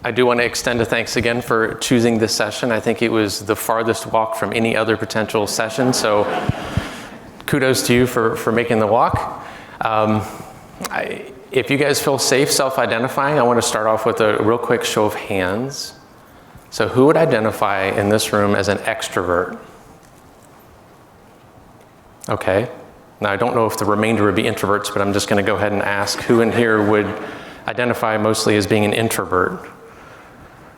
I do want to extend a thanks again for choosing this session. I think it was the farthest walk from any other potential session, so kudos to you for making the walk. If you guys feel safe self-identifying, I want to start off with a real quick show of hands. So who would identify in this room as an extrovert? Okay. Now I don't know if the remainder would be introverts, but I'm just going to go ahead and ask who in here would identify mostly as being an introvert.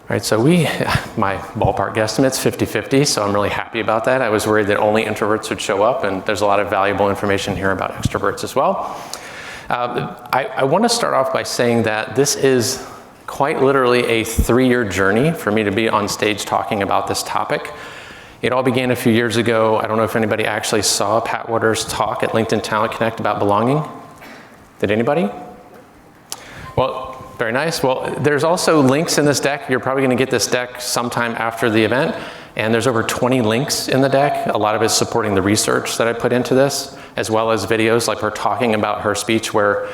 Right, so my ballpark guesstimate's 50-50, so I'm really happy about that. I was worried that only introverts would show up, and there's a lot of valuable information here about extroverts as well. I want to start off by saying that this is quite literally a 3-year journey for me to be on stage talking about this topic. It all began a few years ago. I don't know if anybody actually saw Pat Waters' talk at LinkedIn Talent Connect about belonging. Did anybody? Well, very nice. Well, there's also links in this deck. You're probably going to get this deck sometime after the event. And there's over 20 links in the deck. A lot of it's supporting the research that I put into this, as well as videos like her talking about her speech where,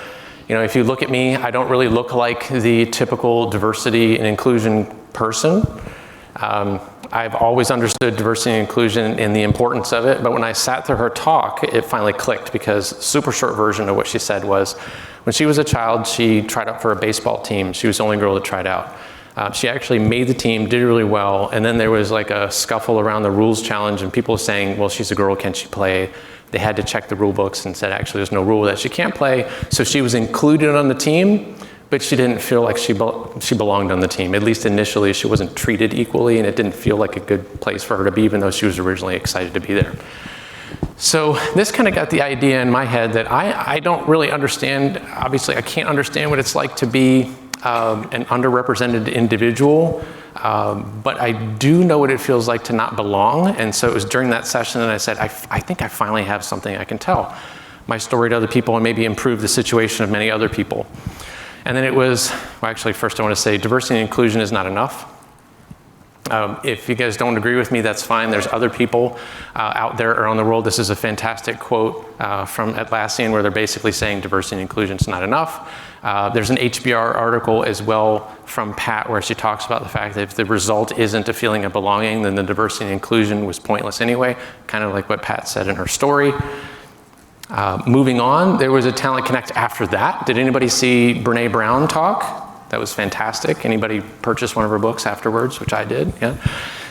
you know, if you look at me, I don't really look like the typical diversity and inclusion person. I've always understood diversity and inclusion and the importance of it, but when I sat through her talk, it finally clicked because super short version of what she said was, when she was a child, she tried out for a baseball team. She was the only girl that tried out. She actually made the team, did really well, and then there was like a scuffle around the rules challenge and people saying, well, she's a girl, can she play? They had to check the rule books and said, actually, there's no rule that she can't play. So she was included on the team, but she didn't feel like she belonged on the team. At least initially, she wasn't treated equally, and it didn't feel like a good place for her to be, even though she was originally excited to be there. So this kind of got the idea in my head that I don't really understand, obviously I can't understand what it's like to be an underrepresented individual, but I do know what it feels like to not belong. And so it was during that session that I said, I think I finally have something I can tell my story to other people and maybe improve the situation of many other people. And then it was, well, actually, first I want to say diversity and inclusion is not enough. If you guys don't agree with me, that's fine. There's other people out there around the world. This is a fantastic quote from Atlassian where they're basically saying diversity and inclusion is not enough. There's an HBR article as well from Pat where she talks about the fact that if the result isn't a feeling of belonging, then the diversity and inclusion was pointless anyway, kind of like what Pat said in her story. Moving on, there was a Talent Connect after that. Did anybody see Brene Brown talk? That was fantastic. Anybody purchase one of her books afterwards, which I did, yeah.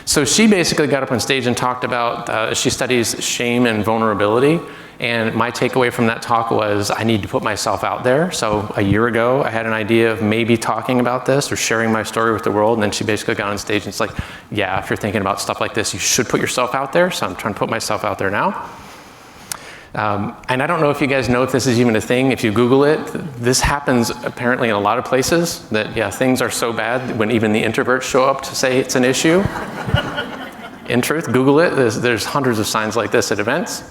So she basically got up on stage and talked about, she studies shame and vulnerability. And my takeaway from that talk was, I need to put myself out there. So a year ago, I had an idea of maybe talking about this or sharing my story with the world. And then she basically got on stage and it's like, yeah, if you're thinking about stuff like this, you should put yourself out there. So I'm trying to put myself out there now. And I don't know if you guys know if this is even a thing. If you Google it, this happens apparently in a lot of places that, yeah, things are so bad when even the introverts show up to say it's an issue. In truth, Google it. There's hundreds of signs like this at events.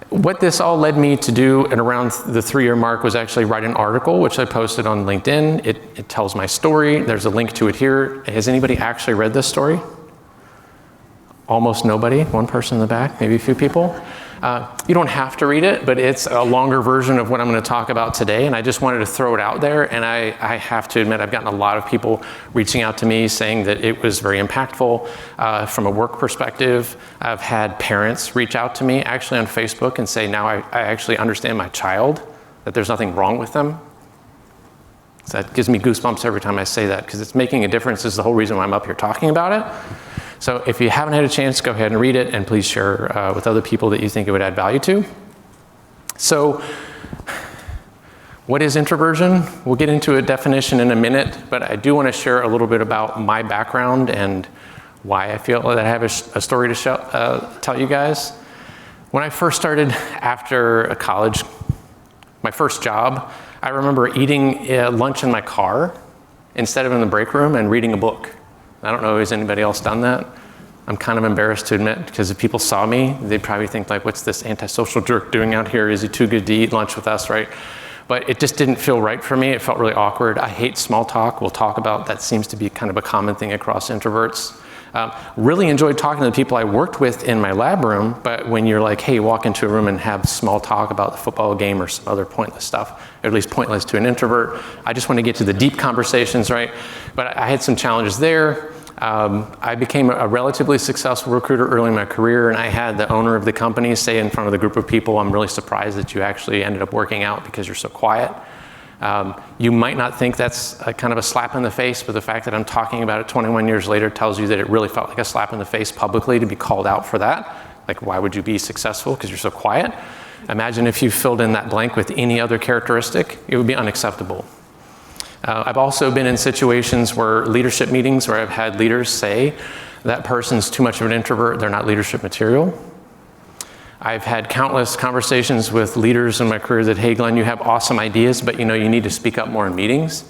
What this all led me to do at around the 3-year mark was actually write an article, which I posted on LinkedIn. It tells my story. There's a link to it here. Has anybody actually read this story? Almost nobody. One person in the back, maybe a few people. You don't have to read it, but it's a longer version of what I'm going to talk about today, and I just wanted to throw it out there. And I have to admit, I've gotten a lot of people reaching out to me saying that it was very impactful from a work perspective. I've had parents reach out to me actually on Facebook and say, now I actually understand my child, that there's nothing wrong with them. So that gives me goosebumps every time I say that, because it's making a difference. This is the whole reason why I'm up here talking about it. So if you haven't had a chance, go ahead and read it, and please share with other people that you think it would add value to. So what is introversion? We'll get into a definition in a minute, but I do want to share a little bit about my background and why I feel that I have a story to tell you guys. When I first started after college, my first job, I remember eating lunch in my car instead of in the break room and reading a book. I don't know, has anybody else done that? I'm kind of embarrassed to admit, because if people saw me, they'd probably think like, what's this antisocial jerk doing out here? Is he too good to eat lunch with us, right? But it just didn't feel right for me. It felt really awkward. I hate small talk. We'll talk about that. Seems to be kind of a common thing across introverts. Really enjoyed talking to the people I worked with in my lab room, but when you're like, hey, walk into a room and have small talk about the football game or some other pointless stuff, or at least pointless to an introvert, I just want to get to the deep conversations, right? But I had some challenges there. I became a relatively successful recruiter early in my career, and I had the owner of the company say in front of the group of people, I'm really surprised that you actually ended up working out because you're so quiet. You might not think that's a kind of a slap in the face, but the fact that I'm talking about it 21 years later tells you that it really felt like a slap in the face publicly to be called out for that. Like, why would you be successful because you're so quiet? Imagine if you filled in that blank with any other characteristic, it would be unacceptable. I've also been in situations where leadership meetings where I've had leaders say, that person's too much of an introvert, they're not leadership material. I've had countless conversations with leaders in my career that, hey, Glenn, you have awesome ideas, but you need to speak up more in meetings.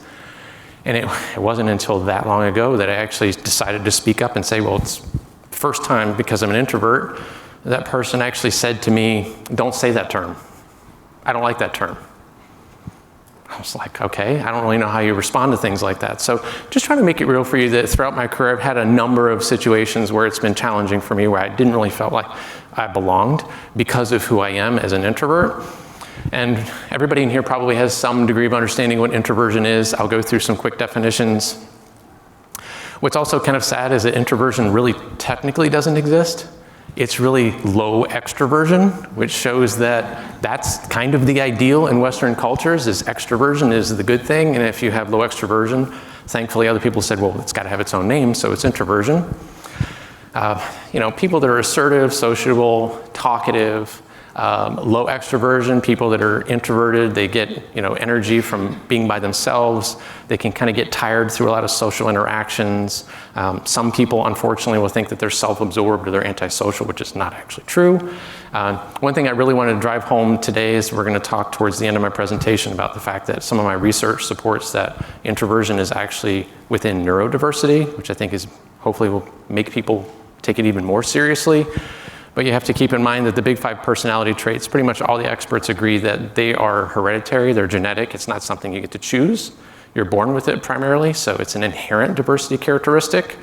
And it wasn't until that long ago that I actually decided to speak up and say, well, it's first time because I'm an introvert, that person actually said to me, don't say that term. I don't like that term. I was like, okay, I don't really know how you respond to things like that. So just trying to make it real for you that throughout my career, I've had a number of situations where it's been challenging for me, where I didn't really feel like I belonged because of who I am as an introvert. And everybody in here probably has some degree of understanding what introversion is. I'll go through some quick definitions. What's also kind of sad is that introversion really technically doesn't exist. It's really low extroversion, which shows that that's kind of the ideal in Western cultures, is extroversion is the good thing. And if you have low extroversion, thankfully other people said, well, it's got to have its own name, so it's introversion. People that are assertive, sociable, talkative, low extroversion, people that are introverted, they get energy from being by themselves. They can kind of get tired through a lot of social interactions. Some people, unfortunately, will think that they're self-absorbed or they're antisocial, which is not actually true. One thing I really wanted to drive home today is we're going to talk towards the end of my presentation about the fact that some of my research supports that introversion is actually within neurodiversity, which I think is hopefully will make people take it even more seriously. But you have to keep in mind that the big 5 personality traits, pretty much all the experts agree that they are hereditary, they're genetic, it's not something you get to choose. You're born with it primarily, so it's an inherent diversity characteristic.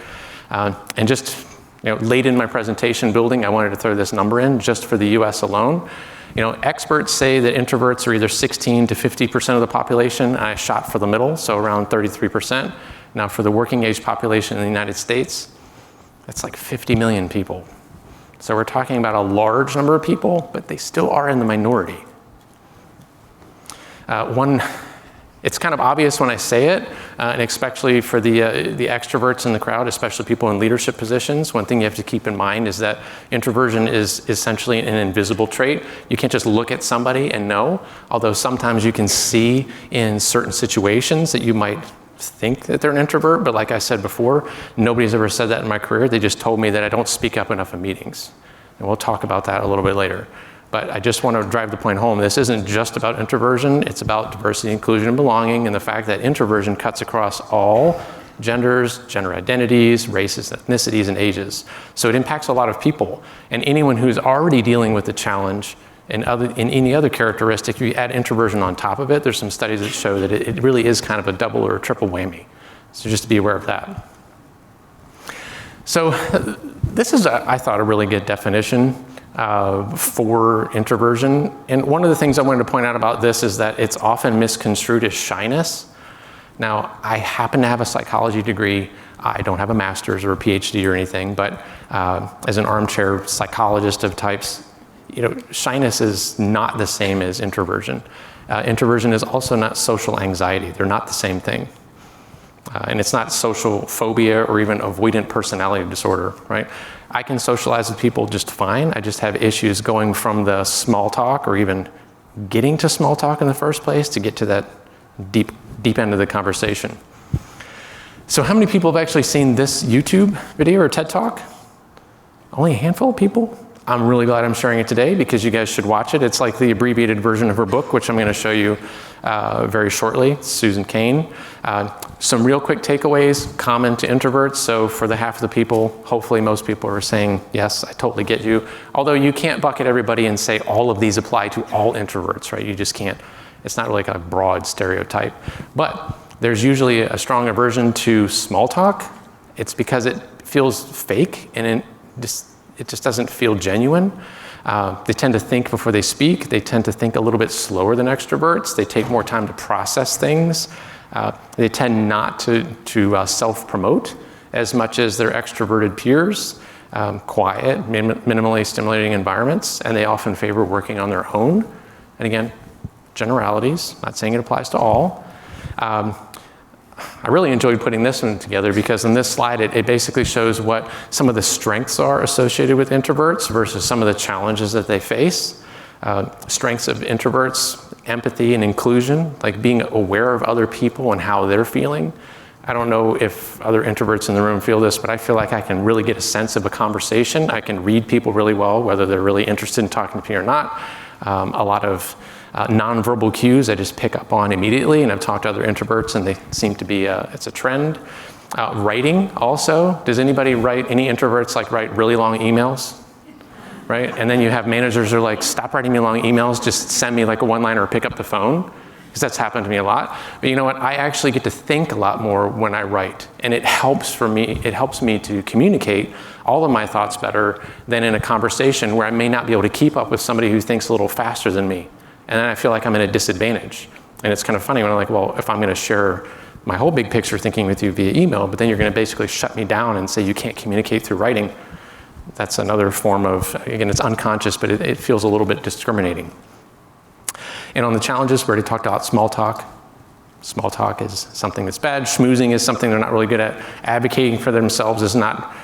And just late in my presentation building, I wanted to throw this number in just for the US alone. Experts say that introverts are either 16 to 50% of the population. I shot for the middle, so around 33%. Now for the working age population in the United States, that's like 50 million people. So we're talking about a large number of people, but they still are in the minority. It's kind of obvious when I say it, and especially for the extroverts in the crowd, especially people in leadership positions. One thing you have to keep in mind is that introversion is essentially an invisible trait. You can't just look at somebody and know, although sometimes you can see in certain situations that you might think that they're an introvert, but like I said before, nobody's ever said that in my career. They just told me that I don't speak up enough in meetings. And we'll talk about that a little bit later. But I just want to drive the point home. This isn't just about introversion. It's about diversity, inclusion, and belonging, and the fact that introversion cuts across all genders, gender identities, races, ethnicities, and ages. So it impacts a lot of people. And anyone who's already dealing with the challenge in any other characteristic, you add introversion on top of it, there's some studies that show that it really is kind of a double or a triple whammy. So just to be aware of that. So this is, I thought, a really good definition for introversion. And one of the things I wanted to point out about this is that it's often misconstrued as shyness. Now, I happen to have a psychology degree. I don't have a master's or a PhD or anything, but as an armchair psychologist of types, shyness is not the same as introversion. Introversion is also not social anxiety. They're not the same thing. And it's not social phobia or even avoidant personality disorder, right? I can socialize with people just fine. I just have issues going from the small talk or even getting to small talk in the first place to get to that deep end of the conversation. So how many people have actually seen this YouTube video or TED Talk? Only a handful of people? I'm really glad I'm sharing it today because you guys should watch it. It's like the abbreviated version of her book, which I'm going to show you very shortly, Susan Cain. Some real quick takeaways, common to introverts. So for the half of the people, hopefully most people are saying, yes, I totally get you. Although you can't bucket everybody and say all of these apply to all introverts, right? You just can't. It's not really like a broad stereotype. But there's usually a strong aversion to small talk. It's because it feels fake, and it just doesn't feel genuine. They tend to think before they speak. They tend to think a little bit slower than extroverts. They take more time to process things. They tend not to self-promote as much as their extroverted peers. Quiet, minimally stimulating environments, and they often favor working on their own. And again, generalities, not saying it applies to all. I really enjoyed putting this one together because in this slide, it basically shows what some of the strengths are associated with introverts versus some of the challenges that they face. Strengths of introverts, empathy and inclusion, like being aware of other people and how they're feeling. I don't know if other introverts in the room feel this, but I feel like I can really get a sense of a conversation. I can read people really well, whether they're really interested in talking to me or not. A lot of nonverbal cues I just pick up on immediately, and I've talked to other introverts and they seem to be, it's a trend. Writing also. Does anybody write, any introverts like write really long emails? Right? And then you have managers who are like, stop writing me long emails, just send me like a one-liner or pick up the phone. Because that's happened to me a lot. But you know what? I actually get to think a lot more when I write. And it helps me to communicate all of my thoughts better than in a conversation where I may not be able to keep up with somebody who thinks a little faster than me. And then I feel like I'm at a disadvantage. And it's kind of funny when I'm like, well, if I'm going to share my whole big picture thinking with you via email, but then you're going to basically shut me down and say you can't communicate through writing. That's another form of, again, it's unconscious, but it feels a little bit discriminating. And on the challenges, we already talked about small talk. Small talk is something that's bad. Schmoozing is something they're not really good at. Advocating for themselves is not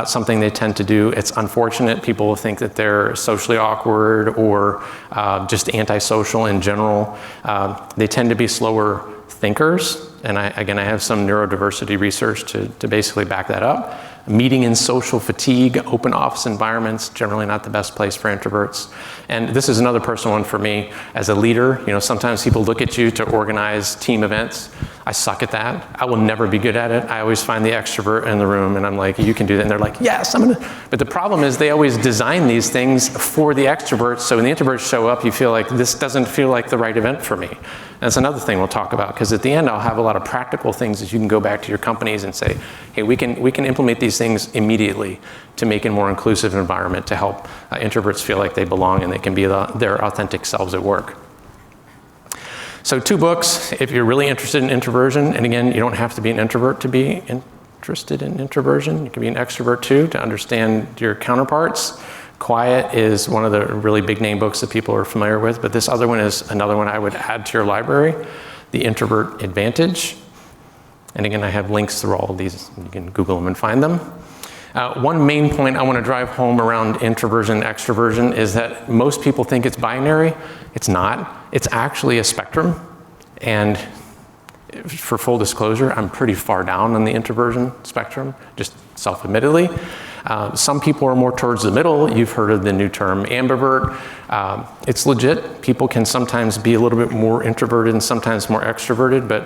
something they tend to do. It's unfortunate. People think that they're socially awkward or just antisocial in general. They tend to be slower thinkers. And I have some neurodiversity research to basically back that up. Meeting and social fatigue, open office environments, generally not the best place for introverts. And this is another personal one for me. As a leader, sometimes people look at you to organize team events. I suck at that. I will never be good at it. I always find the extrovert in the room and I'm like, you can do that. And they're like, yes, I'm gonna. But the problem is they always design these things for the extroverts. So when the introverts show up, you feel like this doesn't feel like the right event for me. And that's another thing we'll talk about, because at the end I'll have a lot of practical things that you can go back to your companies and say, hey, we can implement these things immediately to make a more inclusive environment to help introverts feel like they belong and they can be their authentic selves at work. So 2 books, if you're really interested in introversion, and again, you don't have to be an introvert to be interested in introversion. You can be an extrovert too to understand your counterparts. Quiet is one of the really big name books that people are familiar with, but this other one is another one I would add to your library, The Introvert Advantage. And again, I have links through all of these. You can Google them and find them. One main point I want to drive home around introversion and extroversion is that most people think it's binary. It's not. It's actually a spectrum. And for full disclosure, I'm pretty far down on the introversion spectrum, just self-admittedly. Some people are more towards the middle. You've heard of the new term ambivert. It's legit. People can sometimes be a little bit more introverted and sometimes more extroverted, but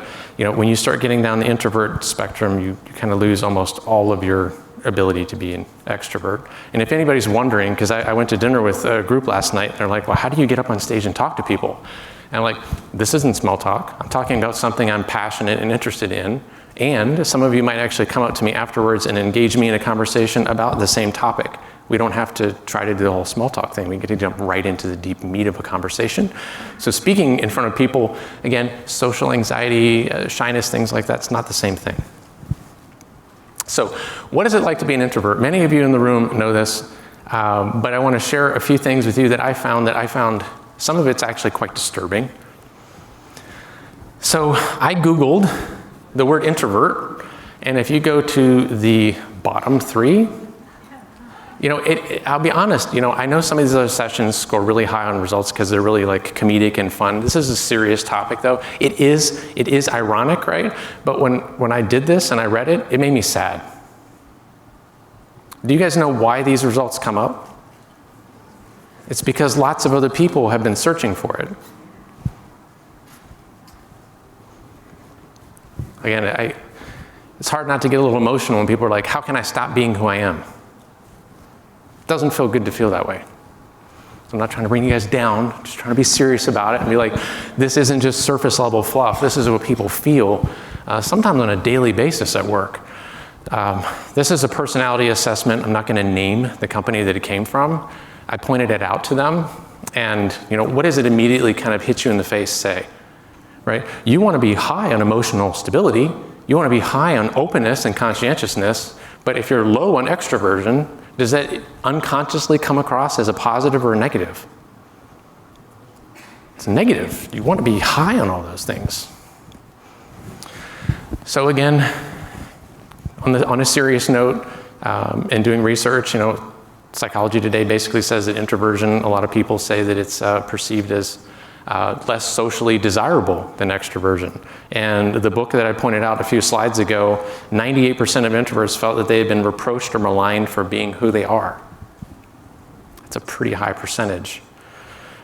when you start getting down the introvert spectrum, you kind of lose almost all of your ability to be an extrovert. And if anybody's wondering, because I went to dinner with a group last night, and they're like, well, how do you get up on stage and talk to people? And I'm like, this isn't small talk. I'm talking about something I'm passionate and interested in. And some of you might actually come up to me afterwards and engage me in a conversation about the same topic. We don't have to try to do the whole small talk thing. We get to jump right into the deep meat of a conversation. So speaking in front of people, again, social anxiety, shyness, things like that's not the same thing. So what is it like to be an introvert? Many of you in the room know this, but I want to share a few things with you that I found some of it's actually quite disturbing. So I Googled the word introvert, and if you go to the bottom 3, I'll be honest, I know some of these other sessions score really high on results because they're really like comedic and fun. This is a serious topic though. It is ironic, right? But when I did this and I read it, it made me sad. Do you guys know why these results come up? It's because lots of other people have been searching for it. Again, it's hard not to get a little emotional when people are like, how can I stop being who I am? It doesn't feel good to feel that way. So I'm not trying to bring you guys down, I'm just trying to be serious about it and be like, this isn't just surface level fluff, this is what people feel, sometimes on a daily basis at work. This is a personality assessment. I'm not going to name the company that it came from. I pointed it out to them, and what does it immediately kind of hit you in the face say? Right? You want to be high on emotional stability. You want to be high on openness and conscientiousness. But if you're low on extroversion, does that unconsciously come across as a positive or a negative? It's negative. You want to be high on all those things. So again, on a serious note, in doing research, Psychology Today basically says that introversion, a lot of people say that it's perceived as less socially desirable than extroversion. And the book that I pointed out a few slides ago, 98% of introverts felt that they had been reproached or maligned for being who they are. It's a pretty high percentage.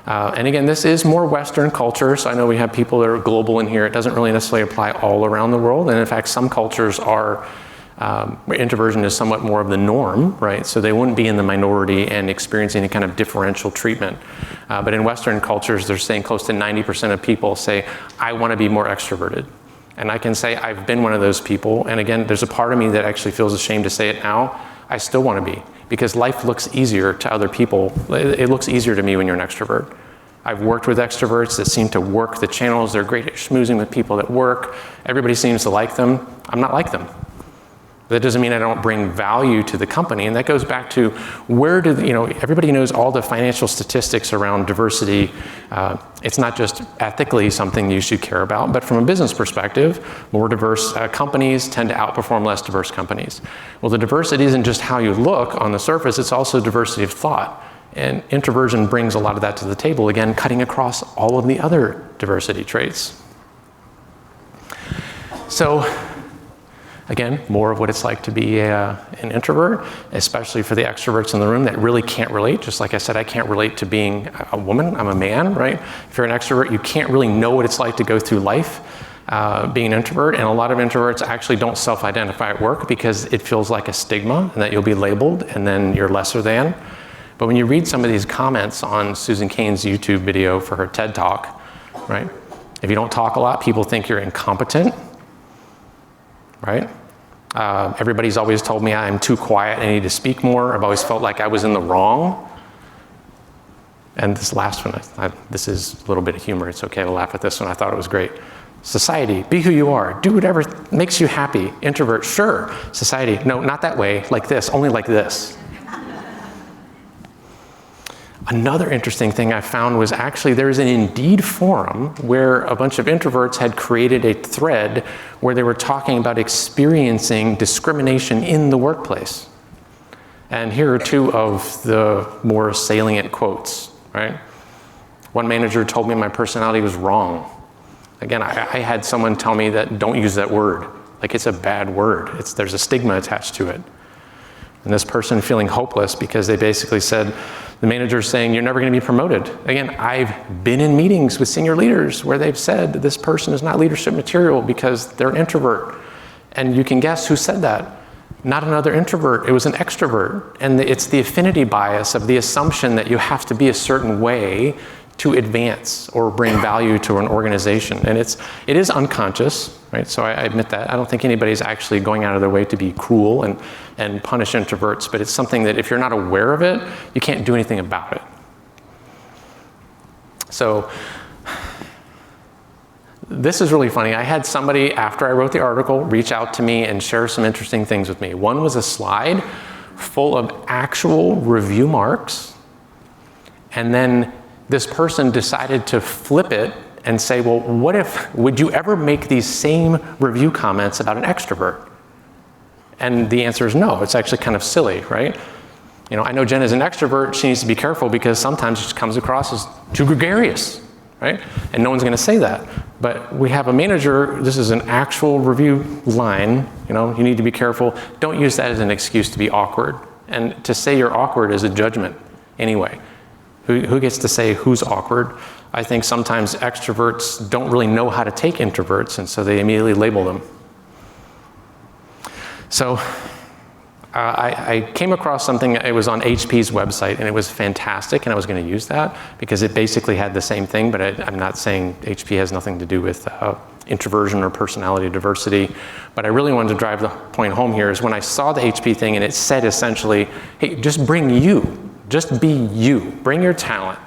And again, this is more Western culture, so I know we have people that are global in here. It doesn't really necessarily apply all around the world. And in fact, some cultures are where introversion is somewhat more of the norm, right? So they wouldn't be in the minority and experience any kind of differential treatment. But in Western cultures, they're saying close to 90% of people say, I want to be more extroverted. And I can say I've been one of those people. And again, there's a part of me that actually feels ashamed to say it now. I still want to be, because life looks easier to other people. It looks easier to me when you're an extrovert. I've worked with extroverts that seem to work the channels. They're great at schmoozing with people that work. Everybody seems to like them. I'm not like them. That doesn't mean I don't bring value to the company. And that goes back to everybody knows all the financial statistics around diversity. It's not just ethically something you should care about, but from a business perspective, more diverse companies tend to outperform less diverse companies. Well, the diversity isn't just how you look on the surface, it's also diversity of thought. And introversion brings a lot of that to the table, again, cutting across all of the other diversity traits. So, again, more of what it's like to be an introvert, especially for the extroverts in the room that really can't relate. Just like I said, I can't relate to being a woman. I'm a man, right? If you're an extrovert, you can't really know what it's like to go through life being an introvert. And a lot of introverts actually don't self-identify at work because it feels like a stigma and that you'll be labeled and then you're lesser than. But when you read some of these comments on Susan Cain's YouTube video for her TED Talk, right? If you don't talk a lot, people think you're incompetent. Right? Everybody's always told me I'm too quiet, I need to speak more. I've always felt like I was in the wrong. And this last one, this is a little bit of humor. It's okay to laugh at this one. I thought it was great. Society, be who you are. Do whatever makes you happy. Introvert, sure. Society, no, not that way, like this, only like this. Another interesting thing I found was actually there's an Indeed forum where a bunch of introverts had created a thread where they were talking about experiencing discrimination in the workplace. And here are two of the more salient quotes, right? One manager told me my personality was wrong. Again, I had someone tell me that don't use that word. Like it's a bad word. There's a stigma attached to it. And this person feeling hopeless because they basically said, the manager's saying, you're never going to be promoted. Again, I've been in meetings with senior leaders where they've said this person is not leadership material because they're an introvert. And you can guess who said that. Not another introvert, it was an extrovert. And it's the affinity bias of the assumption that you have to be a certain way to advance or bring value to an organization. And it is unconscious, right? So I admit that. I don't think anybody's actually going out of their way to be cruel and punish introverts, but it's something that if you're not aware of it, you can't do anything about it. So this is really funny. I had somebody, after I wrote the article, reach out to me and share some interesting things with me. One was a slide full of actual review marks, and then this person decided to flip it and say, well, would you ever make these same review comments about an extrovert? And the answer is no. It's actually kind of silly, right? I know Jen is an extrovert. She needs to be careful because sometimes she comes across as too gregarious, right? And no one's going to say that. But we have a manager. This is an actual review line. You need to be careful. Don't use that as an excuse to be awkward. And to say you're awkward is a judgment anyway. Who gets to say who's awkward? I think sometimes extroverts don't really know how to take introverts, and so they immediately label them. So I came across something, it was on HP's website, and it was fantastic, and I was going to use that because it basically had the same thing, but I'm not saying HP has nothing to do with introversion or personality diversity. But I really wanted to drive the point home here is when I saw the HP thing and it said essentially, hey, just bring you, just be you, bring your talent.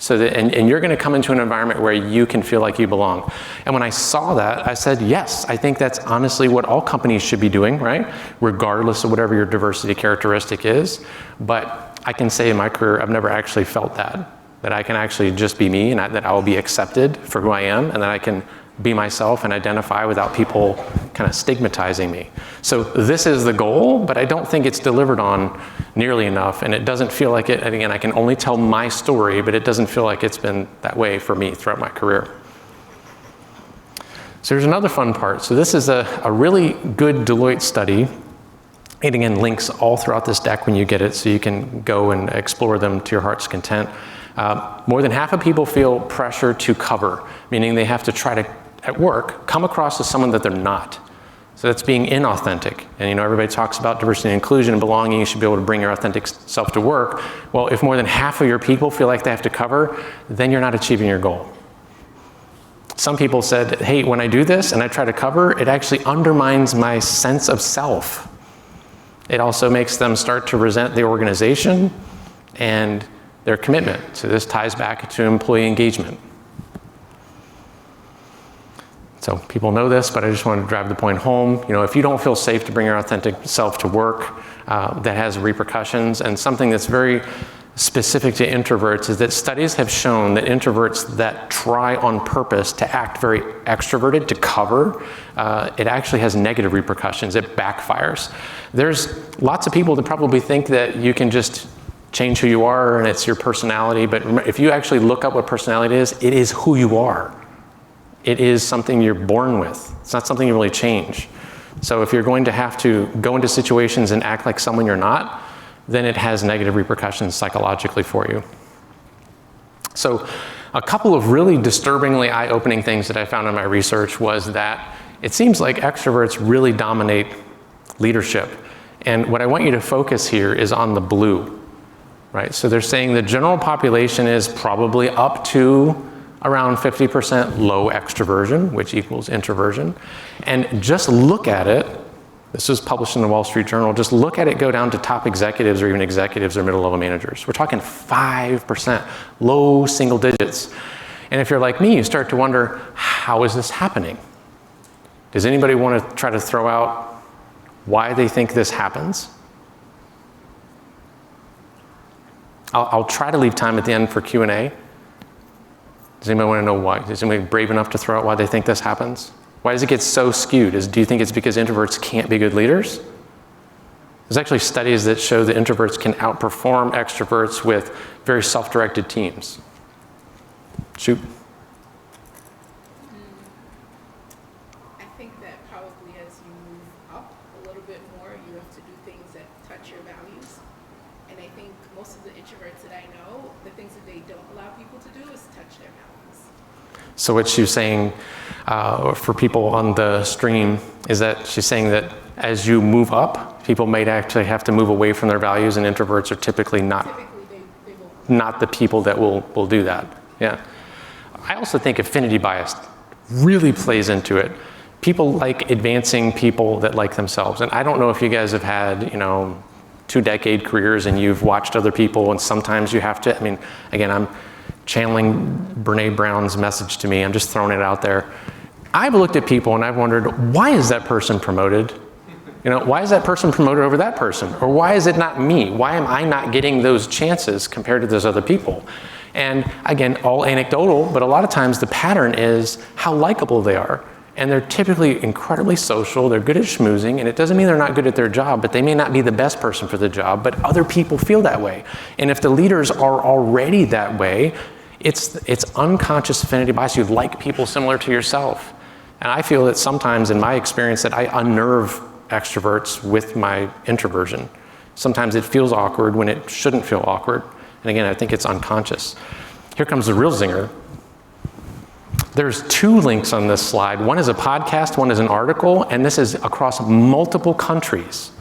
So that, and you're going to come into an environment where you can feel like you belong. And when I saw that, I said, yes, I think that's honestly what all companies should be doing, right? Regardless of whatever your diversity characteristic is. But I can say in my career, I've never actually felt that I can actually just be me and that I will be accepted for who I am and that I can be myself and identify without people kind of stigmatizing me. So this is the goal, but I don't think it's delivered on nearly enough, and it doesn't feel like it, and again, I can only tell my story, but it doesn't feel like it's been that way for me throughout my career. So here's another fun part. So this is a really good Deloitte study, and again, links all throughout this deck when you get it, so you can go and explore them to your heart's content. More than half of people feel pressure to cover, meaning they have to try to, at work, come across as someone that they're not. So that's being inauthentic. And you know, everybody talks about diversity and inclusion and belonging. You should be able to bring your authentic self to work. Well, if more than half of your people feel like they have to cover, then you're not achieving your goal. Some people said, hey, when I do this and I try to cover, it actually undermines my sense of self. It also makes them start to resent the organization and their commitment. So this ties back to employee engagement. So people know this, but I just want to drive the point home. You know, if you don't feel safe to bring your authentic self to work, that has repercussions. And something that's very specific to introverts is that studies have shown that introverts that try on purpose to act very extroverted to cover, it actually has negative repercussions. It backfires. There's lots of people that probably think that you can just change who you are and it's your personality, but if you actually look up what personality is, it is who you are. It is something you're born with. It's not something you really change. So if you're going to have to go into situations and act like someone you're not, then it has negative repercussions psychologically for you. So a couple of really disturbingly eye-opening things that I found in my research was that it seems like extroverts really dominate leadership. And what I want you to focus here is on the blue, right? So they're saying the general population is probably up to around 50% low extroversion, which equals introversion. And just look at it, this was published in the Wall Street Journal, just look at it go down to top executives or even executives or middle-level managers. We're talking 5%, low single digits. And if you're like me, you start to wonder, how is this happening? Does anybody want to try to throw out why they think this happens? I'll try to leave time at the end for Q&A. Does anybody want to know why? Is anybody brave enough to throw out why they think this happens? Why does it get so skewed? Do you think it's because introverts can't be good leaders? There's actually studies that show that introverts can outperform extroverts with very self-directed teams. Shoot. I think that probably as you move up a little bit more, you have to do things that touch your values. And I think most of the introverts that I know, the things that they don't allow people to do is touch their values. So what she's saying for people on the stream is that she's saying that as you move up, people might actually have to move away from their values, and introverts are typically not the people that will do that. Yeah. I also think affinity bias really plays into it. People like advancing people that like themselves. And I don't know if you guys have had, 2-decade careers and you've watched other people, and sometimes you have to, again, I'm channeling Brene Brown's message to me. I'm just throwing it out there. I've looked at people and I've wondered, why is that person promoted? Why is that person promoted over that person? Or why is it not me? Why am I not getting those chances compared to those other people? And again, all anecdotal, but a lot of times the pattern is how likable they are. And they're typically incredibly social, they're good at schmoozing, and it doesn't mean they're not good at their job, but they may not be the best person for the job, but other people feel that way. And if the leaders are already that way, it's unconscious affinity bias. You like people similar to yourself. And I feel that sometimes in my experience that I unnerve extroverts with my introversion. Sometimes it feels awkward when it shouldn't feel awkward. And again, I think it's unconscious. Here comes the real zinger. There's 2 links on this slide. One is a podcast, one is an article, and this is across multiple countries.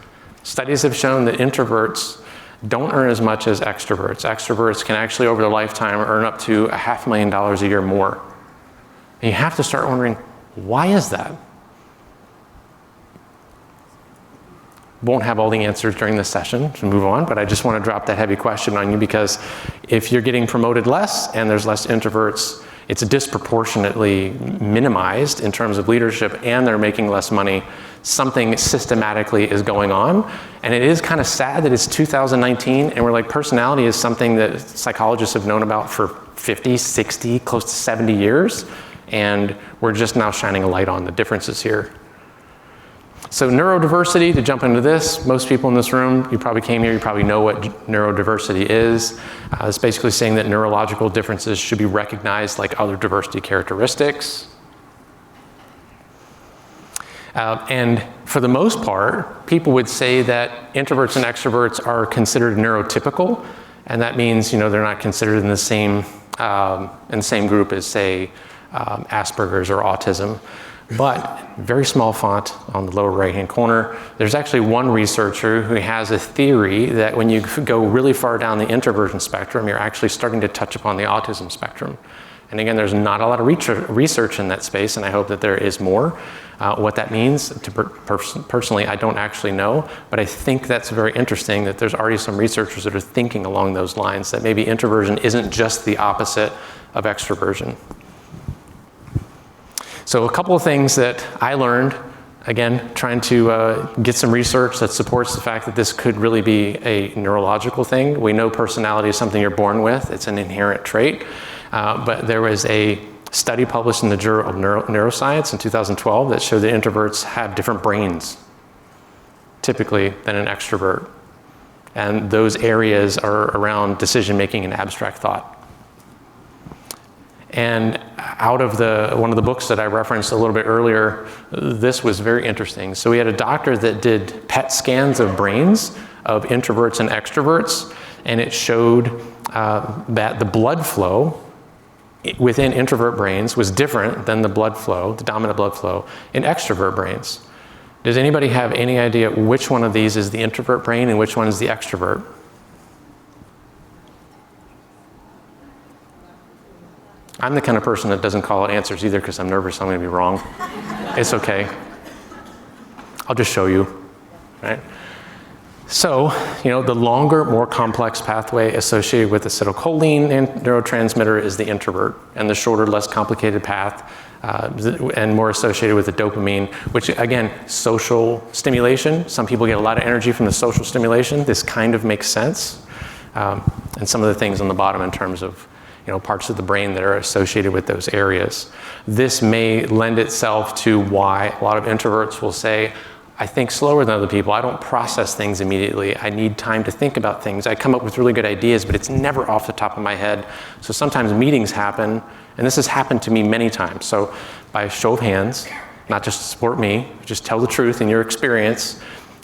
Studies have shown that introverts don't earn as much as extroverts. Extroverts can actually, over their lifetime, earn up to $500,000 a year more. And you have to start wondering, Why is that? Won't have all the answers during this session to move on, but I just want to drop that heavy question on you, because if you're getting promoted less and there's less introverts, it's disproportionately minimized in terms of leadership, and they're making less money. Something systematically is going on. And it is kind of sad that it's 2019 and we're like, personality is something that psychologists have known about for 50, 60, close to 70 years. And we're just now shining a light on the differences here. So neurodiversity, to jump into this, most people in this room, you probably came here, you probably know what neurodiversity is. It's basically saying that neurological differences should be recognized like other diversity characteristics. And for the most part, people would say that introverts and extroverts are considered neurotypical, and that means, you know, they're not considered in the same group as, say, Asperger's or autism. But very small font on the lower right-hand corner, there's actually one researcher who has a theory that when you go really far down the introversion spectrum, you're actually starting to touch upon the autism spectrum. And again, there's not a lot of research in that space, and I hope that there is more. What that means, personally, I don't actually know, but I think that's very interesting that there's already some researchers that are thinking along those lines, that maybe introversion isn't just the opposite of extroversion. So a couple of things that I learned, again, trying to get some research that supports the fact that this could really be a neurological thing. We know personality is something you're born with. It's an inherent trait. But there was a study published in the Journal of Neuroscience in 2012 that showed that introverts have different brains, typically, than an extrovert. And those areas are around decision-making and abstract thought. And out of one of the books that I referenced a little bit earlier, this was very interesting. So we had a doctor that did PET scans of brains of introverts and extroverts, and it showed that the blood flow within introvert brains was different than the blood flow, the dominant blood flow, in extrovert brains. Does anybody have any idea which one of these is the introvert brain and which one is the extrovert? I'm the kind of person that doesn't call out answers either because I'm nervous I'm going to be wrong. It's okay. I'll just show you, right? So, you know, the longer, more complex pathway associated with acetylcholine neurotransmitter is the introvert, and the shorter, less complicated path and more associated with the dopamine, which again, social stimulation. Some people get a lot of energy from the social stimulation. This kind of makes sense. And some of the things on the bottom in terms of, you know, parts of the brain that are associated with those areas. This may lend itself to why a lot of introverts will say, I think slower than other people. I don't process things immediately. I need time to think about things. I come up with really good ideas, but it's never off the top of my head. So sometimes meetings happen, and this has happened to me many times. So by a show of hands, not just to support me, just tell the truth in your experience.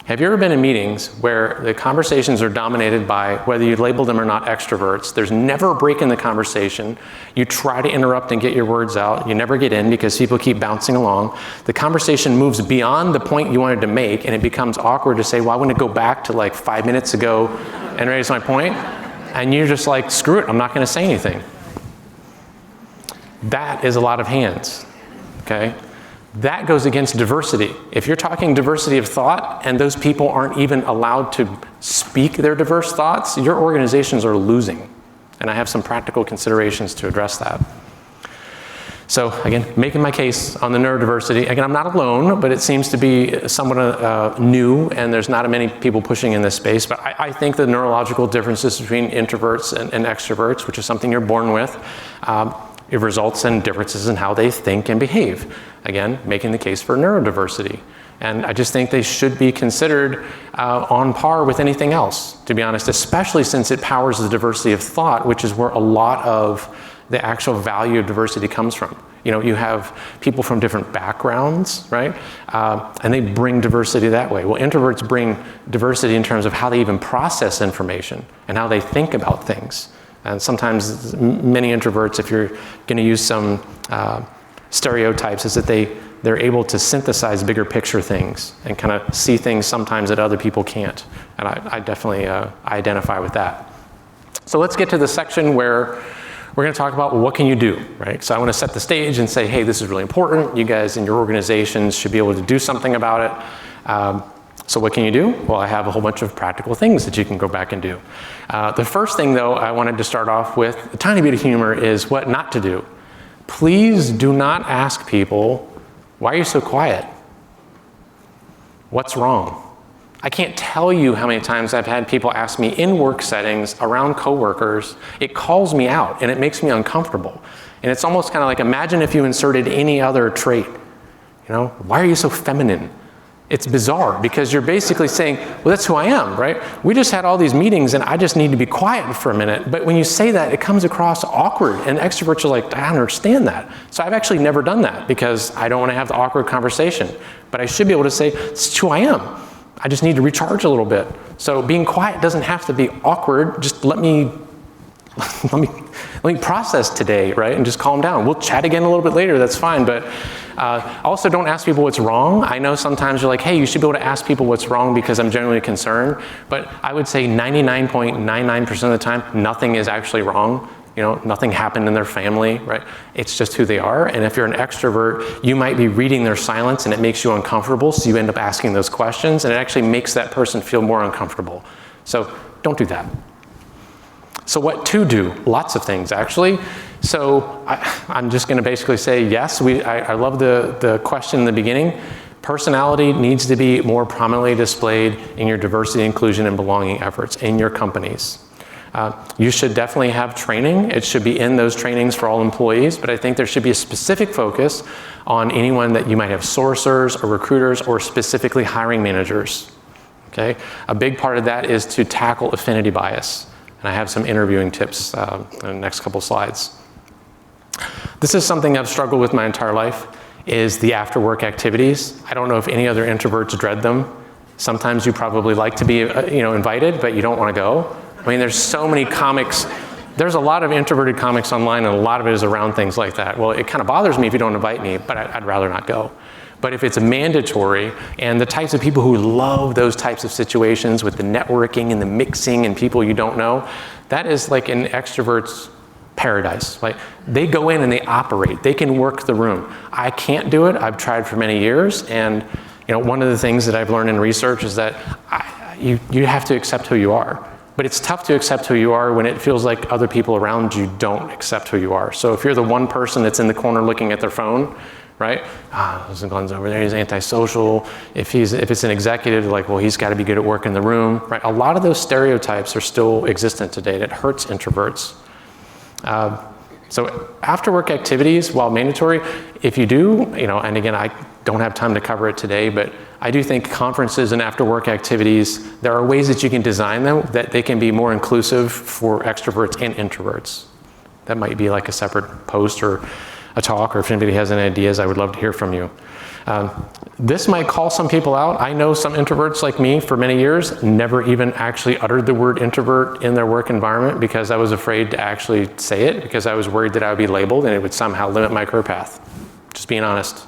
Have you ever been in meetings where the conversations are dominated by, whether you label them or not, extroverts? There's never a break in the conversation. You try to interrupt and get your words out. You never get in because people keep bouncing along. The conversation moves beyond the point you wanted to make, and it becomes awkward to say, well, I want to go back to like 5 minutes ago and raise my point. And you're just like, screw it, I'm not going to say anything. That is a lot of hands, okay? That goes against diversity. If you're talking diversity of thought and those people aren't even allowed to speak their diverse thoughts, your organizations are losing. And I have some practical considerations to address that. So again, making my case on the neurodiversity. Again, I'm not alone, but it seems to be somewhat new, and there's not many people pushing in this space. But I think the neurological differences between introverts and extroverts, which is something you're born with, it results in differences in how they think and behave. Again, making the case for neurodiversity. And I just think they should be considered on par with anything else, to be honest, especially since it powers the diversity of thought, which is where a lot of the actual value of diversity comes from. You know, you have people from different backgrounds, right? And they bring diversity that way. Well, introverts bring diversity in terms of how they even process information and how they think about things. And sometimes many introverts, if you're going to use some stereotypes, is that they're able to synthesize bigger picture things and kind of see things sometimes that other people can't. And I definitely identify with that. So let's get to the section where we're going to talk about what can you do, right? So I want to set the stage and say, hey, this is really important. You guys in your organizations should be able to do something about it. So what can you do? Well, I have a whole bunch of practical things that you can go back and do. The first thing, though, I wanted to start off with a tiny bit of humor is what not to do. Please do not ask people, why are you so quiet? What's wrong? I can't tell you how many times I've had people ask me in work settings around coworkers. It calls me out and it makes me uncomfortable. And it's almost kind of like, imagine if you inserted any other trait. Why are you so feminine? It's bizarre because you're basically saying, well, that's who I am, right? We just had all these meetings and I just need to be quiet for a minute. But when you say that, it comes across awkward, and extroverts are like, I don't understand that. So I've actually never done that because I don't want to have the awkward conversation. But I should be able to say, it's who I am. I just need to recharge a little bit. So being quiet doesn't have to be awkward. Just let me process today, right? And just calm down. We'll chat again a little bit later, that's fine. But also don't ask people what's wrong. I know sometimes you're like, hey, you should be able to ask people what's wrong because I'm genuinely concerned. But I would say 99.99% of the time, nothing is actually wrong. Nothing happened in their family, right? It's just who they are. And if you're an extrovert, you might be reading their silence and it makes you uncomfortable. So you end up asking those questions and it actually makes that person feel more uncomfortable. So don't do that. So what to do? Lots of things, actually. So I'm just going to basically say yes. I love the question in the beginning. Personality needs to be more prominently displayed in your diversity, inclusion, and belonging efforts in your companies. You should definitely have training. It should be in those trainings for all employees, but I think there should be a specific focus on anyone that you might have sourcers or recruiters or specifically hiring managers. Okay? A big part of that is to tackle affinity bias. And I have some interviewing tips in the next couple slides. This is something I've struggled with my entire life, is the after-work activities. I don't know if any other introverts dread them. Sometimes you probably like to be invited, but you don't want to go. I mean, there's so many comics. There's a lot of introverted comics online, and a lot of it is around things like that. Well, it kind of bothers me if you don't invite me, but I'd rather not go. But if it's mandatory, and the types of people who love those types of situations with the networking and the mixing and people you don't know, that is like an extrovert's paradise. Like, they go in and they operate. They can work the room. I can't do it. I've tried for many years, and one of the things that I've learned in research is that you have to accept who you are. But it's tough to accept who you are when it feels like other people around you don't accept who you are. So if you're the one person that's in the corner looking at their phone, right? Glen's over there, he's antisocial. If it's an executive, like, well, he's got to be good at work in the room, right? A lot of those stereotypes are still existent today. That hurts introverts. So after work activities, while mandatory, if you do, and again, I don't have time to cover it today, but I do think conferences and after work activities, there are ways that you can design them that they can be more inclusive for extroverts and introverts. That might be like a separate post or a talk, or if anybody has any ideas, I would love to hear from you. This might call some people out. I know some introverts like me for many years never even actually uttered the word introvert in their work environment because I was afraid to actually say it because I was worried that I would be labeled and it would somehow limit my career path. Just being honest.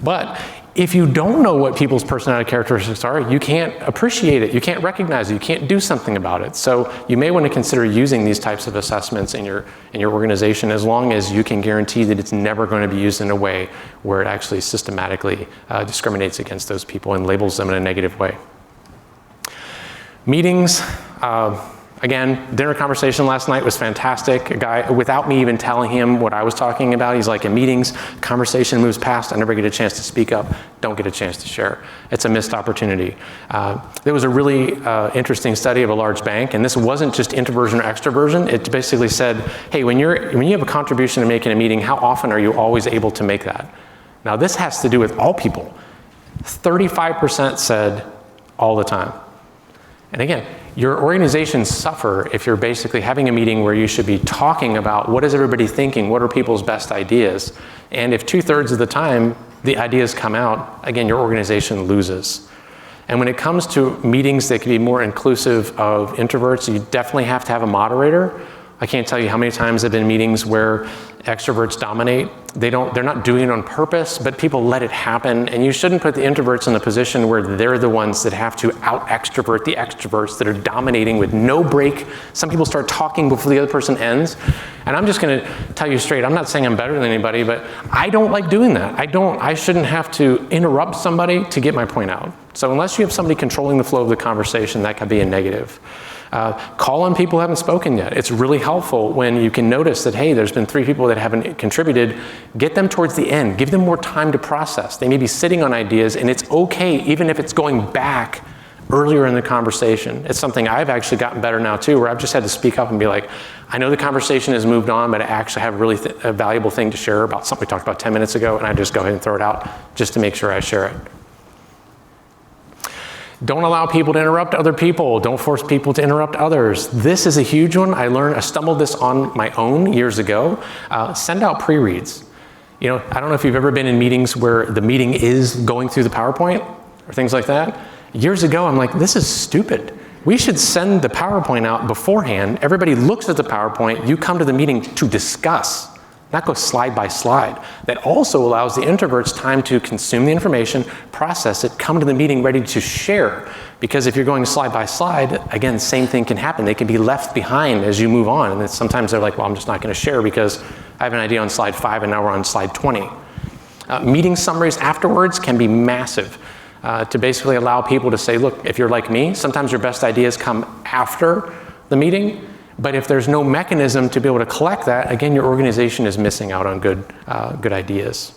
But if you don't know what people's personality characteristics are, you can't appreciate it, you can't recognize it, you can't do something about it. So you may want to consider using these types of assessments in your organization as long as you can guarantee that it's never going to be used in a way where it actually systematically discriminates against those people and labels them in a negative way. Meetings. Again, dinner conversation last night was fantastic. A guy, without me even telling him what I was talking about, he's like, in meetings, conversation moves past, I never get a chance to speak up, don't get a chance to share. It's a missed opportunity. There was a really interesting study of a large bank, and this wasn't just introversion or extroversion. It basically said, hey, when you have a contribution to make in a meeting, how often are you always able to make that? Now, this has to do with all people. 35% said all the time. And again, your organizations suffer if you're basically having a meeting where you should be talking about what is everybody thinking, what are people's best ideas, and if 2/3 of the time the ideas come out, again, your organization loses. And when it comes to meetings that can be more inclusive of introverts, you definitely have to have a moderator. I can't tell you how many times I've been in meetings where extroverts dominate. They're not doing it on purpose, but people let it happen. And you shouldn't put the introverts in the position where they're the ones that have to out-extrovert the extroverts that are dominating with no break. Some people start talking before the other person ends. And I'm just gonna tell you straight, I'm not saying I'm better than anybody, but I don't like doing that. I shouldn't have to interrupt somebody to get my point out. So unless you have somebody controlling the flow of the conversation, that could be a negative. Call on people who haven't spoken yet. It's really helpful when you can notice that, hey, there's been 3 people that haven't contributed. Get them towards the end. Give them more time to process. They may be sitting on ideas, and it's okay even if it's going back earlier in the conversation. It's something I've actually gotten better now too, where I've just had to speak up and be like, I know the conversation has moved on, but I actually have a really a valuable thing to share about something we talked about 10 minutes ago, and I just go ahead and throw it out just to make sure I share it. Don't allow people to interrupt other people. Don't force people to interrupt others. This is a huge one. I stumbled this on my own years ago. Send out pre-reads. You know, I don't know if you've ever been in meetings where the meeting is going through the PowerPoint or things like that. Years ago, I'm like, this is stupid. We should send the PowerPoint out beforehand. Everybody looks at the PowerPoint. You come to the meeting to discuss, not go slide by slide. That also allows the introverts time to consume the information, process it, come to the meeting ready to share. Because if you're going slide by slide, again, same thing can happen. They can be left behind as you move on. And then sometimes they're like, well, I'm just not going to share because I have an idea on slide 5 and now we're on slide 20. Meeting summaries afterwards can be massive to basically allow people to say, look, if you're like me, sometimes your best ideas come after the meeting. But if there's no mechanism to be able to collect that, again, your organization is missing out on good ideas.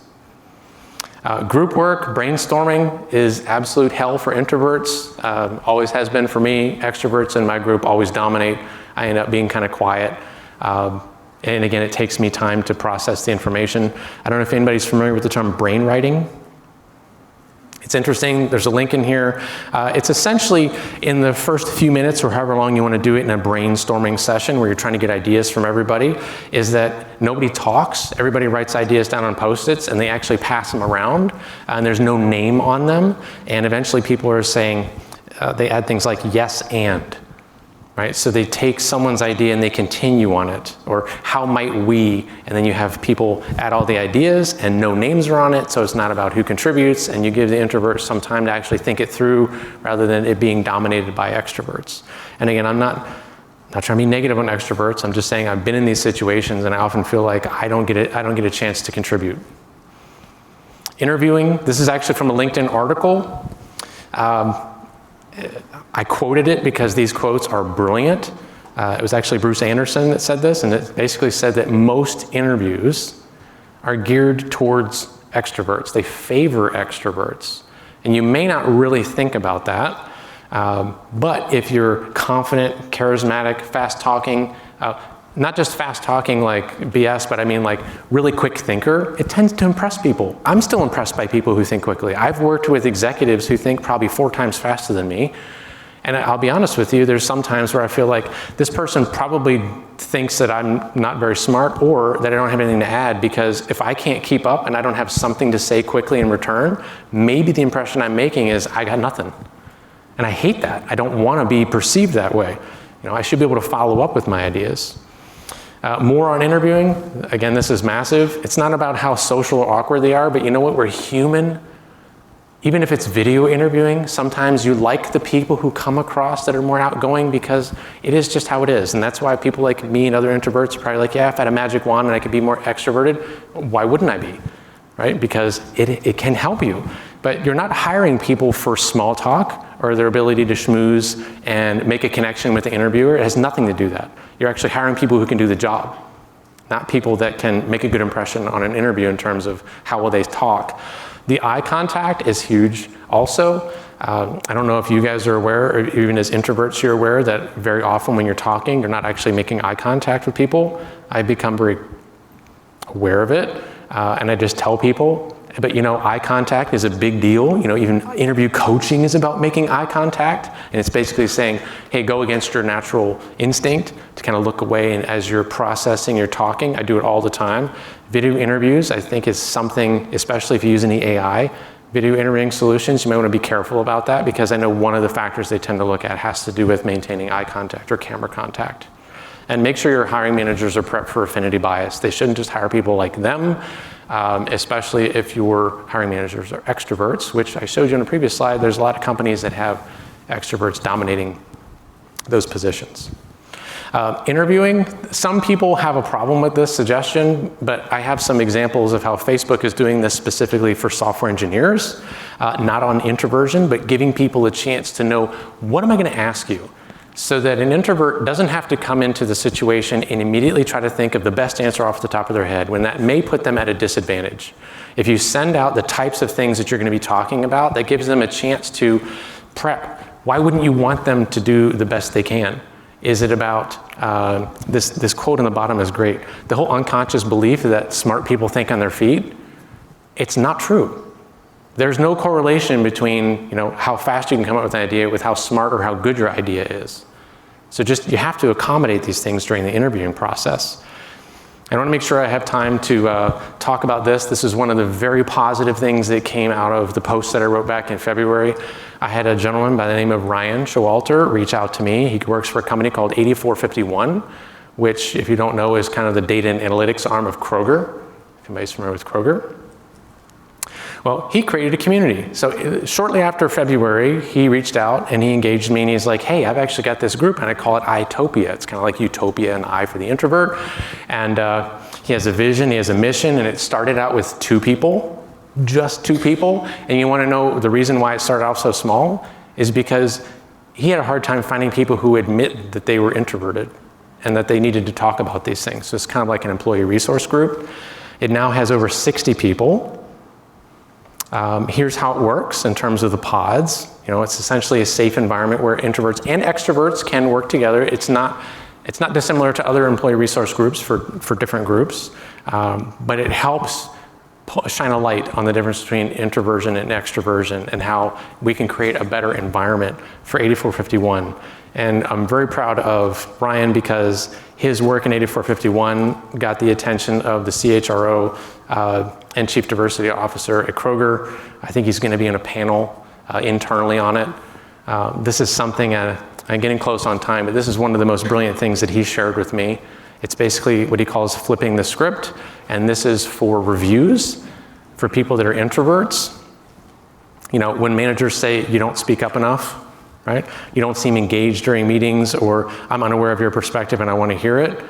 Group work, brainstorming is absolute hell for introverts. Always has been for me. Extroverts in my group always dominate. I end up being kind of quiet. And again, it takes me time to process the information. I don't know if anybody's familiar with the term brainwriting. It's interesting, there's a link in here. It's essentially in the first few minutes or however long you want to do it in a brainstorming session where you're trying to get ideas from everybody, is that nobody talks, everybody writes ideas down on Post-its and they actually pass them around and there's no name on them. And eventually people are saying, they add things like yes and. Right? So they take someone's idea and they continue on it, or how might we, and then you have people add all the ideas and no names are on it, so it's not about who contributes, and you give the introverts some time to actually think it through rather than it being dominated by extroverts. And again, I'm not trying to be negative on extroverts, I'm just saying I've been in these situations and I often feel like I don't get a chance to contribute. Interviewing, this is actually from a LinkedIn article. I quoted it because these quotes are brilliant. It was actually Bruce Anderson that said this, and it basically said that most interviews are geared towards extroverts. They favor extroverts. And you may not really think about that, but if you're confident, charismatic, fast-talking, not just fast-talking like BS, but I mean like really quick thinker, it tends to impress people. I'm still impressed by people who think quickly. I've worked with executives who think probably 4 times faster than me. And I'll be honest with you, there's some times where I feel like this person probably thinks that I'm not very smart or that I don't have anything to add, because if I can't keep up and I don't have something to say quickly in return, maybe the impression I'm making is I got nothing. And I hate that. I don't want to be perceived that way. You know, I should be able to follow up with my ideas. More on interviewing. Again, this is massive. It's not about how social or awkward they are, but you know what? We're human. Even if it's video interviewing, sometimes you like the people who come across that are more outgoing because it is just how it is. And that's why people like me and other introverts are probably like, yeah, if I had a magic wand and I could be more extroverted, why wouldn't I be? Right? Because it can help you. But you're not hiring people for small talk or their ability to schmooze and make a connection with the interviewer. It has nothing to do with that. You're actually hiring people who can do the job, not people that can make a good impression on an interview in terms of how well they talk. The eye contact is huge also. I don't know if you guys are aware, or even as introverts you're aware, that very often when you're talking, you're not actually making eye contact with people. I've become very aware of it, and I just tell people. But you know, eye contact is a big deal. You know, even interview coaching is about making eye contact. And it's basically saying, hey, go against your natural instinct to kind of look away, and as you're processing, you're talking. I do it all the time. Video interviews, I think, is something, especially if you use any AI, video interviewing solutions, you might want to be careful about that, because I know one of the factors they tend to look at has to do with maintaining eye contact or camera contact. And make sure your hiring managers are prepped for affinity bias. They shouldn't just hire people like them, especially if your hiring managers are extroverts, which I showed you in a previous slide. There's a lot of companies that have extroverts dominating those positions. Interviewing, some people have a problem with this suggestion, but I have some examples of how Facebook is doing this specifically for software engineers, not on introversion, but giving people a chance to know, what am I going to ask you? So that an introvert doesn't have to come into the situation and immediately try to think of the best answer off the top of their head, when that may put them at a disadvantage. If you send out the types of things that you're going to be talking about, that gives them a chance to prep. Why wouldn't you want them to do the best they can? Is it about, this quote on the bottom is great, the whole unconscious belief that smart people think on their feet? It's not true. There's no correlation between, how fast you can come up with an idea with how smart or how good your idea is. So you have to accommodate these things during the interviewing process. I want to make sure I have time to talk about this. This is one of the very positive things that came out of the post that I wrote back in February. I had a gentleman by the name of Ryan Showalter reach out to me. He works for a company called 8451, which, if you don't know, is kind of the data and analytics arm of Kroger. If anybody's familiar with Kroger. Well, he created a community. So shortly after February, he reached out and he engaged me, and he's like, hey, I've actually got this group, and I call it Itopia. It's kind of like utopia and I for the introvert. And he has a vision, he has a mission, and it started out with 2 people, just 2 people. And you want to know the reason why it started off so small is because he had a hard time finding people who admit that they were introverted and that they needed to talk about these things. So it's kind of like an employee resource group. It now has over 60 people. Here's how it works in terms of the pods. It's essentially a safe environment where introverts and extroverts can work together. It's not dissimilar to other employee resource groups for different groups, but it helps shine a light on the difference between introversion and extroversion and how we can create a better environment for 8451. And I'm very proud of Ryan because his work in 8451 got the attention of the CHRO and Chief Diversity Officer at Kroger. I think he's going to be in a panel internally on it. This is something, I'm getting close on time, but this is one of the most brilliant things that he shared with me. It's basically what he calls flipping the script, and this is for reviews for people that are introverts. When managers say you don't speak up enough, right? You don't seem engaged during meetings, or I'm unaware of your perspective and I want to hear it.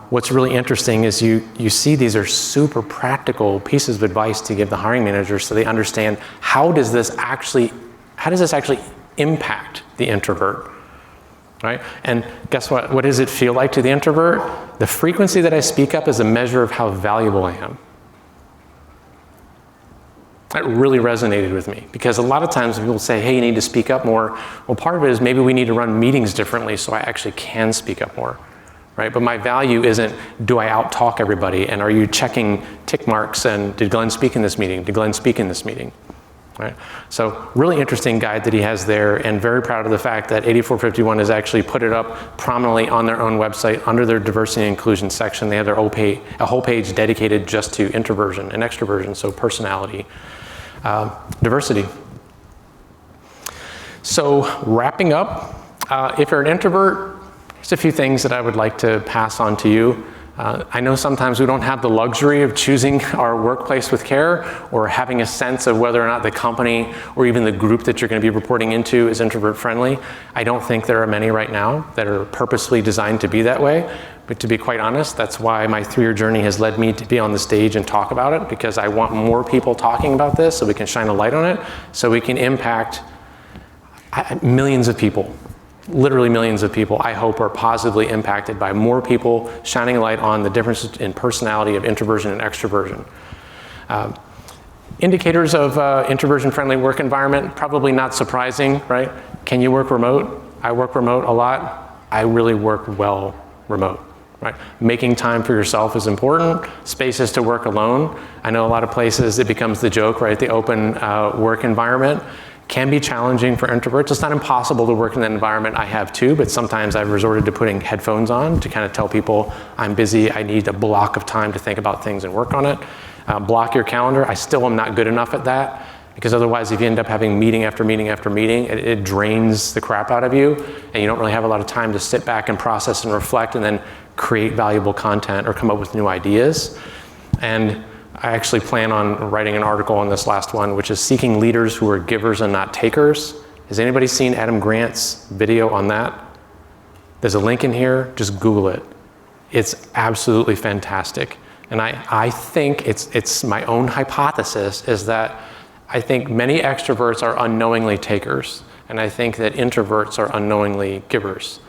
What's really interesting is you see these are super practical pieces of advice to give the hiring managers so they understand how does this actually impact the introvert, right? And guess what? What does it feel like to the introvert? The frequency that I speak up is a measure of how valuable I am. That really resonated with me because a lot of times people say, hey, you need to speak up more. Well, part of it is maybe we need to run meetings differently so I actually can speak up more, right? But my value isn't, do I out-talk everybody? And are you checking tick marks? And did Glenn speak in this meeting? Did Glenn speak in this meeting? Right? So really interesting guide that he has there, and very proud of the fact that 8451 has actually put it up prominently on their own website under their diversity and inclusion section. They have their a whole page dedicated just to introversion and extroversion, so personality. Diversity. So wrapping up, if you're an introvert, here's a few things that I would like to pass on to you. I know sometimes we don't have the luxury of choosing our workplace with care or having a sense of whether or not the company or even the group that you're going to be reporting into is introvert friendly. I don't think there are many right now that are purposely designed to be that way. But to be quite honest, that's why my 3-year journey has led me to be on the stage and talk about it, because I want more people talking about this so we can shine a light on it, so we can impact millions of people. Literally millions of people, I hope, are positively impacted by more people shining a light on the difference in personality of introversion and extroversion. Indicators of introversion-friendly work environment, probably not surprising, right? Can you work remote? I work remote a lot. I really work well remote, right? Making time for yourself is important. Spaces to work alone. I know a lot of places it becomes the joke, right? The open work environment can be challenging for introverts. It's not impossible to work in that environment. I have too, but sometimes I've resorted to putting headphones on to kind of tell people I'm busy, I need a block of time to think about things and work on it. Block your calendar. I still am not good enough at that. Because otherwise, if you end up having meeting after meeting after meeting, it drains the crap out of you, and you don't really have a lot of time to sit back and process and reflect and then create valuable content or come up with new ideas. And I actually plan on writing an article on this last one, which is seeking leaders who are givers and not takers. Has anybody seen Adam Grant's video on that? There's a link in here, just Google it. It's absolutely fantastic. And I think it's my own hypothesis is that I think many extroverts are unknowingly takers, and I think that introverts are unknowingly givers.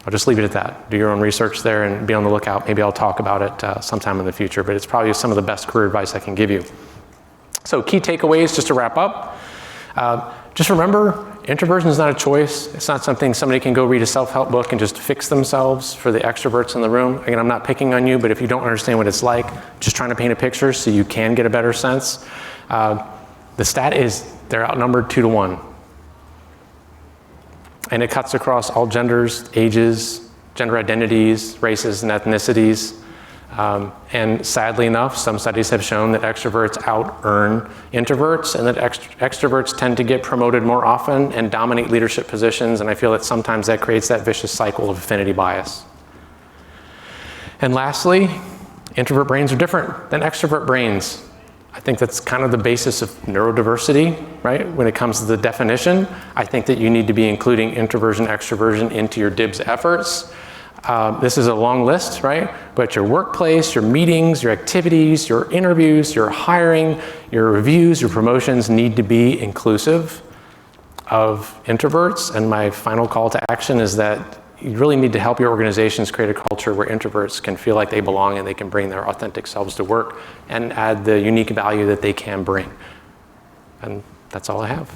I'll just leave it at that. Do your own research there and be on the lookout. Maybe I'll talk about it sometime in the future, but it's probably some of the best career advice I can give you. So key takeaways, just to wrap up. Just remember, introversion is not a choice. It's not something somebody can go read a self-help book and just fix themselves for the extroverts in the room. Again, I'm not picking on you, but if you don't understand what it's like, just trying to paint a picture so you can get a better sense. The stat is they're outnumbered 2 to 1. And it cuts across all genders, ages, gender identities, races, and ethnicities. And sadly enough, some studies have shown that extroverts out-earn introverts, and that extroverts tend to get promoted more often and dominate leadership positions, and I feel that sometimes that creates that vicious cycle of affinity bias. And lastly, introvert brains are different than extrovert brains. I think that's kind of the basis of neurodiversity, right? When it comes to the definition, I think that you need to be including introversion, extroversion into your DIBS efforts. This is a long list, right? But your workplace, your meetings, your activities, your interviews, your hiring, your reviews, your promotions need to be inclusive of introverts. And my final call to action is that you really need to help your organizations create a culture where introverts can feel like they belong and they can bring their authentic selves to work and add the unique value that they can bring. And that's all I have.